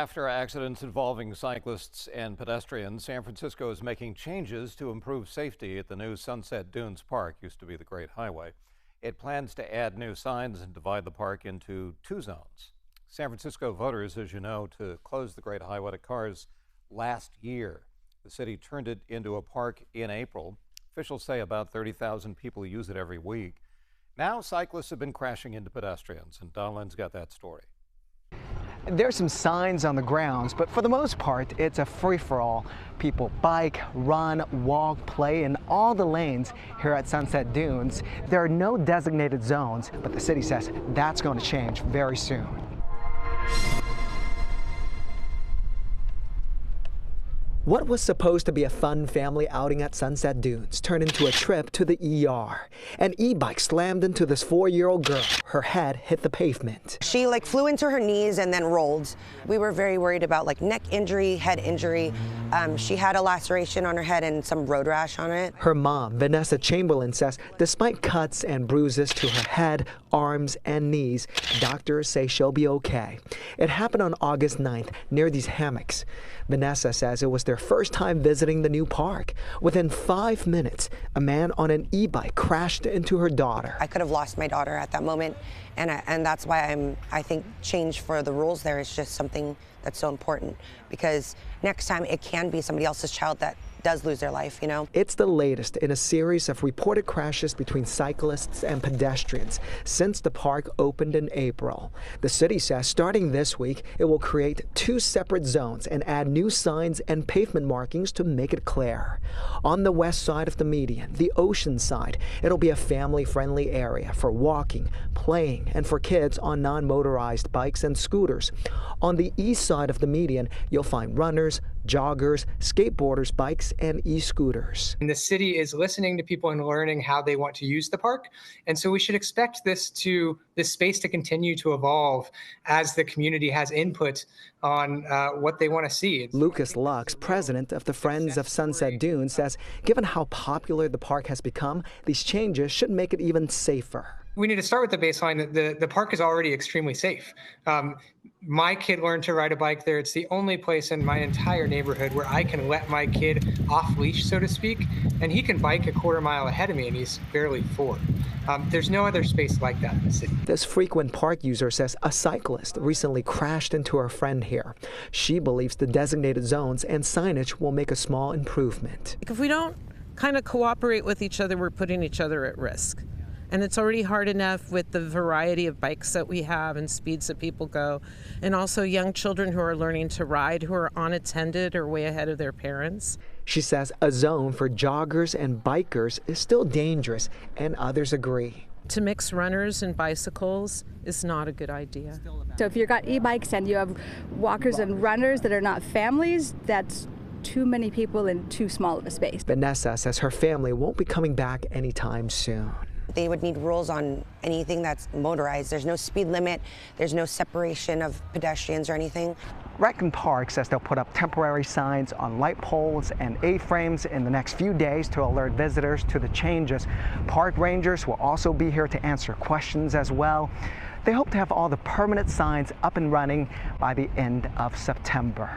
After accidents involving cyclists and pedestrians, San Francisco is making changes to improve safety at the new Sunset Dunes Park, used to be the Great Highway. It plans to add new signs and divide the park into two zones. San Francisco voters, as you know, to close the Great Highway to cars last year. The city turned it into a park in April. Officials say about 30,000 people use it every week. Now cyclists have been crashing into pedestrians, and Don Lynn's got that story. There's some signs on the grounds, but for the most part, it's a free-for-all. People bike, run, walk, play in all the lanes here at Sunset Dunes. There are no designated zones, but the city says that's going to change very soon. What was supposed to be a fun family outing at Sunset Dunes turned into a trip to the ER. An e-bike slammed into this 4-year-old girl. Her head hit the pavement. She flew into her knees and then rolled. We were very worried about neck injury, head injury. She had a laceration on her head and some road rash on it. Her mom, Vanessa Chamberlain, says despite cuts and bruises to her head, arms, and knees, doctors say she'll be okay. It happened on August 9th near these hammocks. Vanessa says it was their first time visiting the new park. Within 5 minutes, a man on an e-bike crashed into her daughter. I could have lost my daughter at that moment, and that's why I think change for the rules there is just something that's so important, because next time it can be somebody else's child that does lose their life, you know? It's the latest in a series of reported crashes between cyclists and pedestrians since the park opened in April. The city says starting this week, it will create 2 separate zones and add new signs and pavement markings to make it clear. On the west side of the median, the ocean side, it'll be a family-friendly area for walking, playing, and for kids on non-motorized bikes and scooters. On the east side of the median, you'll find runners, joggers, skateboarders, bikes, and e-scooters. And the city is listening to people and learning how they want to use the park. And so we should expect this space to continue to evolve as the community has input on what they want to see. Lucas Lux, president of the Friends of Sunset Dunes, says given how popular the park has become, these changes should make it even safer. We need to start with the baseline that the park is already extremely safe. My kid learned to ride a bike there. It's the only place in my entire neighborhood where I can let my kid off leash, so to speak, and he can bike a quarter mile ahead of me, and he's barely 4. There's no other space like that in the city. This frequent park user says a cyclist recently crashed into her friend here. She believes the designated zones and signage will make a small improvement. If we don't kind of cooperate with each other, we're putting each other at risk. And it's already hard enough with the variety of bikes that we have and speeds that people go. And also young children who are learning to ride, who are unattended or way ahead of their parents. She says a zone for joggers and bikers is still dangerous, and others agree. To mix runners and bicycles is not a good idea. So if you've got e-bikes and you have walkers and runners that are not families, that's too many people in too small of a space. Vanessa says her family won't be coming back anytime soon. They would need rules on anything that's motorized. There's no speed limit. There's no separation of pedestrians or anything. Raccoon Park says they'll put up temporary signs on light poles and A-frames in the next few days to alert visitors to the changes. Park rangers will also be here to answer questions as well. They hope to have all the permanent signs up and running by the end of September.